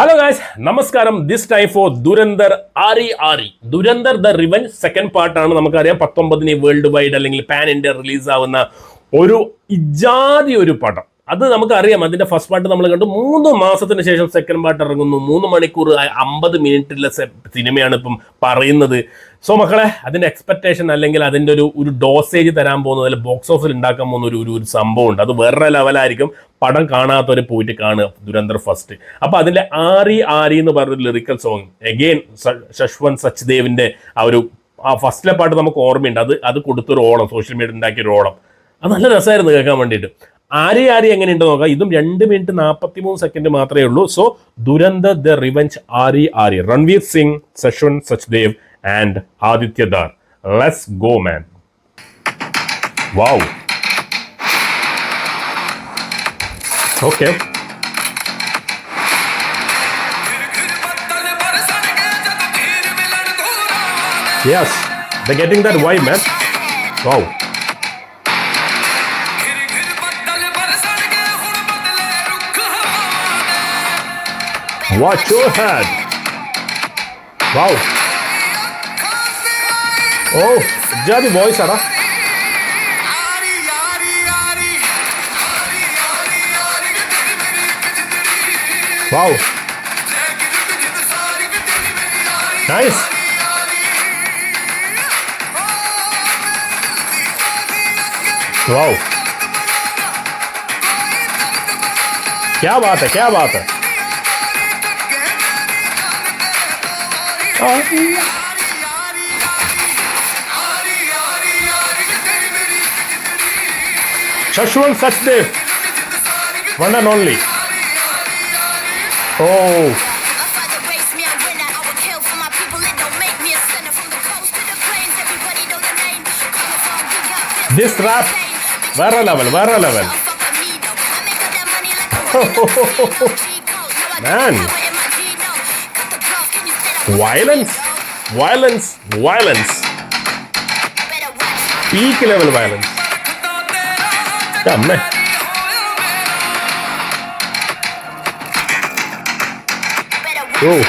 Hello guys, നമസ്കാരം. This time for Dhurandhar ary ary Dhurandhar the revenge second പാർട്ടാണ്. നമുക്കറിയാം 19 world wide അല്ലെങ്കിൽ പാൻ ഇന്ത്യ റിലീസ് ആവുന്ന ഒരു ഇജാതി ഒരു പടം. അത് നമുക്കറിയാം. അതിന്റെ ഫസ്റ്റ് പാർട്ട് നമ്മൾ കണ്ടു. 3 മാസത്തിന് ശേഷം സെക്കൻഡ് പാർട്ട് ഇറങ്ങുന്നു. 3 മണിക്കൂർ 50 മിനിറ്റുള്ള സിനിമയാണ് ഇപ്പം പറയുന്നത്. സോ മക്കളെ, അതിന്റെ എക്സ്പെക്ടേഷൻ അല്ലെങ്കിൽ അതിന്റെ ഒരു ഡോസേജ് തരാൻ പോകുന്നത്, അല്ലെങ്കിൽ ബോക്സ് ഓഫീസിൽ ഉണ്ടാക്കാൻ പോകുന്ന ഒരു സംഭവം ഉണ്ട്. അത് വേറെ ലെവലായിരിക്കും. പടം കാണാത്തവരെ പോയിട്ട് കാണുക ദുരന്തർ ഫസ്റ്റ്. അപ്പൊ അതിന്റെ ആരി ആരി എന്ന് പറഞ്ഞൊരു ലിറിക്കൽ സോങ് അഗെയിൻ ശശ്വന്ത് സച്ദേവിന്റെ ആ ഫസ്റ്റിലെ പാട്ട് നമുക്ക് ഓർമ്മയുണ്ട്. അത് കൊടുത്തൊരു ഓളം, സോഷ്യൽ മീഡിയ ഉണ്ടാക്കിയ ഒരു ഓളം. അത് നല്ല രസമായിരുന്നു കേൾക്കാൻ വേണ്ടിയിട്ട്. ആരി ആരി എങ്ങനെയുണ്ട് നോക്കാം. ഇതും 2 മിനിറ്റ് 43 സെക്കൻഡ് മാത്രമേ ഉള്ളൂ. സോ ദുരന്തർ ദ റിവഞ്ച് ആരി ആരി, Ranveer Singh, Shashwat Sachdev and Aditya Dhar. Let's go man. Wow. Okay, yes, they're getting that vibe, man. Wow. Watch your head. Wow. Oh, jadi voice ada. Wow. Nice. Wow. क्या बात है, क्या बात है. Shashwant Sachdev, one and only. Oh. This rap, vera level. Man. Violence. Peak level violence. Come on. Oh.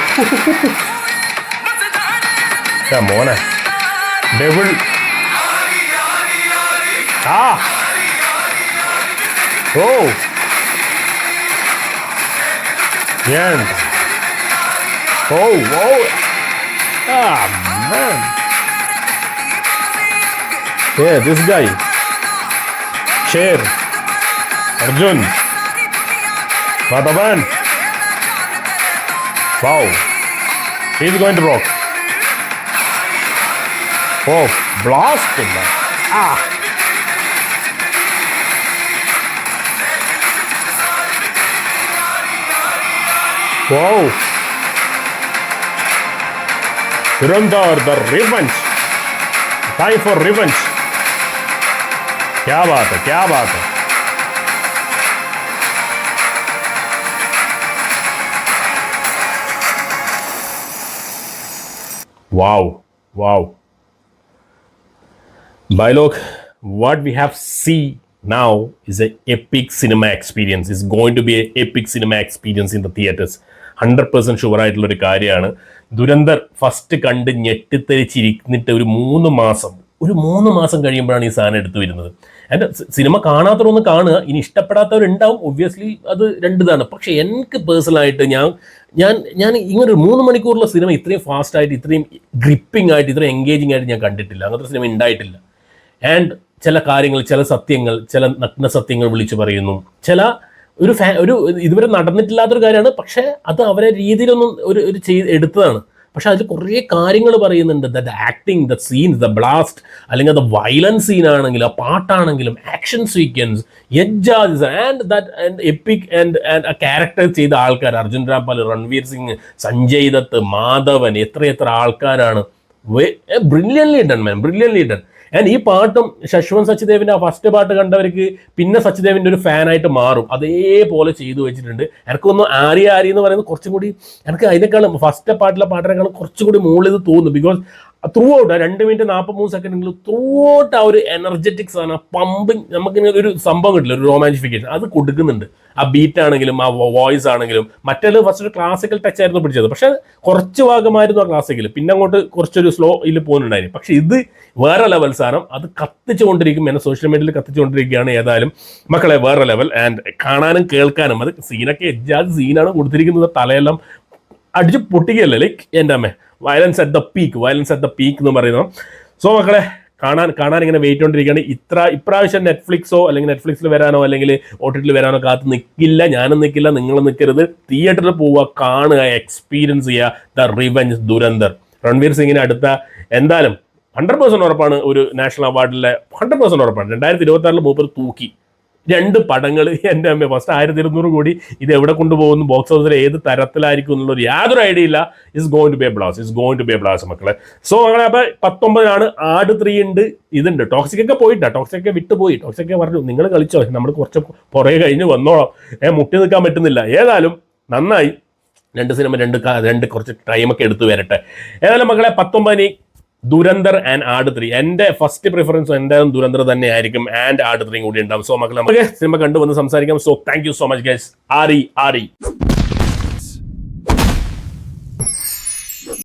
Come on. Devil. Ah. Oh. Yeah. Oh. Ah, man. Yeah, this guy. Sher. Arjun. Madhavan. Wow. He's going to rock. Oh, blast him, man. Ah. Wow. Durandar the revenge. Time for revenge. क्या बात है. Wow. Dialogue. What we have seen now is an epic cinema experience. It's going to be an epic cinema experience in the theaters. 100% sure ആയിട്ടുള്ള ഒരു കാര്യമാണ്. Dhurandhar first കണ്ട് ഞെട്ടിത്തെരിച്ചിരിക്കുന്നിട്ട് ഒരു 3 മാസം കഴിയുമ്പോഴാണ് ഈ സാധനം എടുത്തു വരുന്നത്. എൻ്റെ സിനിമ കാണാത്തവരൊന്ന് കാണുക. ഇനി ഇഷ്ടപ്പെടാത്തവരുണ്ടാവും, ഒബ്വിയസ്ലി അത് രണ്ടിതാണ്. പക്ഷെ എനിക്ക് പേഴ്സണലായിട്ട് ഞാൻ ഇങ്ങനൊരു 3 മണിക്കൂറുള്ള സിനിമ ഇത്രയും ഫാസ്റ്റായിട്ട്, ഇത്രയും ഗ്രിപ്പിംഗ് ആയിട്ട്, ഇത്രയും എൻഗേജിങ് ആയിട്ട് ഞാൻ കണ്ടിട്ടില്ല. അങ്ങനത്തെ സിനിമ ഉണ്ടായിട്ടില്ല. ആൻഡ് ചില കാര്യങ്ങൾ, ചില സത്യങ്ങൾ, ചില നഗ്ന സത്യങ്ങൾ വിളിച്ചു പറയുന്നു. ഒരു ഇതുവരെ നടന്നിട്ടില്ലാത്തൊരു കാര്യമാണ്. പക്ഷെ അത് അവരെ രീതിയിലൊന്നും എടുത്തതാണ്. പക്ഷെ അതിൽ കുറേ കാര്യങ്ങൾ പറയുന്നുണ്ട്. The acting, the scenes, the blast, അല്ലെങ്കിൽ അത് വയലൻസ് സീനാണെങ്കിലും, ആ പാട്ടാണെങ്കിലും, action sequence, and epic and ആ ക്യാരക്ടർ ചെയ്ത ആൾക്കാർ, അർജുൻ രാംപാൽ, രൺവീർ സിംഗ്, സഞ്ജയ് ദത്ത്, മാധവൻ, എത്ര ആൾക്കാരാണ്. Brilliantly done man, brilliantly done. And ഈ പാട്ടും ശശ്വന്ത് സച്ദേവിൻ്റെ ആ ഫസ്റ്റ് പാട്ട് കണ്ടവർക്ക് പിന്നെ സച്ദേവിൻ്റെ ഒരു ഫാനായിട്ട് മാറും. അതേപോലെ ചെയ്തു വെച്ചിട്ടുണ്ട്. എനിക്കൊന്നും ആരി എന്ന് പറയുന്നത് കുറച്ചും കൂടി, എനിക്ക് അതിനേക്കാളും ഫസ്റ്റ് പാട്ടിലെ പാട്ടിനേക്കാളും കുറച്ചും കൂടി മുകളിൽ തോന്നുന്നു. ബിക്കോസ് ത്രൂ ഔട്ട് 2 മിനിറ്റ് 43 സെക്കൻഡെങ്കിലും ത്രൂ ഔട്ട് ആ ഒരു എനർജറ്റിക്സ് ആണ്, പമ്പിങ്, നമുക്ക് ഒരു സംഭവം കിട്ടില്ല, ഒരു റൊമാൻറ്റിഫിക്കേഷൻ അത് കൊടുക്കുന്നുണ്ട്. ആ ബീറ്റ് ആണെങ്കിലും ആ വോയിസ് ആണെങ്കിലും. മറ്റേത് ഫസ്റ്റ് ഒരു ക്ലാസിക്കൽ ടച്ച് ആയിരുന്നു പിടിച്ചത്, പക്ഷെ കുറച്ച് ഭാഗമായിരുന്നു ആ ക്ലാസിക്കൽ, പിന്നെ അങ്ങോട്ട് കുറച്ചൊരു സ്ലോ ഇതിൽ പോകുന്നുണ്ടായിരുന്നു. പക്ഷെ ഇത് വേറെ ലെവൽ സാധനം, അത് കത്തിച്ചുകൊണ്ടിരിക്കും, എന്നെ സോഷ്യൽ മീഡിയയിൽ കത്തിച്ചുകൊണ്ടിരിക്കുകയാണ്. ഏതായാലും മക്കളെ വേറെ ലെവൽ. ആൻഡ് കാണാനും കേൾക്കാനും അത് സീനൊക്കെ എജ്ജാതി സീനാണ് കൊടുത്തിരിക്കുന്നത്, തലയെല്ലാം അടിച്ച് പൊട്ടിക്കുകയല്ലേ, ലൈക്ക് എൻ്റെ അമ്മ വയലൻസ് അറ്റ് ദ പീക്ക് എന്ന് പറയുന്നത്. സോ മക്കളെ കാണാൻ ഇങ്ങനെ വെയിറ്റ് കൊണ്ടിരിക്കുകയാണ്. ഇപ്രാവശ്യം നെറ്റ്ഫ്ലിക്സോ അല്ലെങ്കിൽ നെറ്റ്ഫ്ലിക്സിൽ വരാനോ അല്ലെങ്കിൽ OTTയിൽ വരാനോ കാത്ത് നിൽക്കില്ല, ഞാനും നിൽക്കില്ല, നിങ്ങളും നിൽക്കരുത്. തിയേറ്ററിൽ പോവുക, കാണുക, എക്സ്പീരിയൻസ് ചെയ്യുക ദ റിവെഞ്ച് ദുരന്തർ. രൺവീർ സിംഗിന് അടുത്ത എന്തായാലും 100% ഉറപ്പാണ്, ഒരു നാഷണൽ അവാർഡിലെ 100% ഉറപ്പാണ്. 2026 മൂപ്പർ തൂക്കി 2 പടങ്ങൾ. എൻ്റെ അമ്മ ഫസ്റ്റ് 1200 കോടി, ഇത് എവിടെ കൊണ്ടുപോകുന്നു, ബോക്സ് ഓഫീസിൽ ഏത് തരത്തിലായിരിക്കും എന്നുള്ളൊരു യാതൊരു ഐഡിയ ഇല്ല. Is going to be a blast മക്കളെ. സോ അങ്ങനെ അപ്പോൾ 19 ആട് 3 ഉണ്ട്, ഇതുണ്ട്. ടോക്സിക്കൊക്കെ പോയിട്ടാ, ടോക്സിക്കൊക്കെ വിട്ടുപോയി. ടോക്സിക്കൊക്കെ പറഞ്ഞു നിങ്ങൾ കളിച്ചോ, നമ്മൾ കുറച്ച് പുറകെ കഴിഞ്ഞ് വന്നോളാം, മുട്ടി നിൽക്കാൻ പറ്റുന്നില്ല. ഏതായാലും നന്നായി, 2 സിനിമ 2 കുറച്ച് ടൈമൊക്കെ എടുത്തു വരട്ടെ. ഏതായാലും മക്കളെ 19 ദുരന്തർ ആൻഡ് ആട് 3. എൻ്റെ ഫസ്റ്റ് പ്രിഫറൻസ് എന്തായാലും ദുരന്തർ തന്നെ ആയിരിക്കും, ആൻഡ് ആട് 3 കൂടി ഉണ്ടാവും. സോ മക്കളെ നമുക്ക് സിനിമ കണ്ടുവന്ന് സംസാരിക്കാം. So thank you so much guys. Ary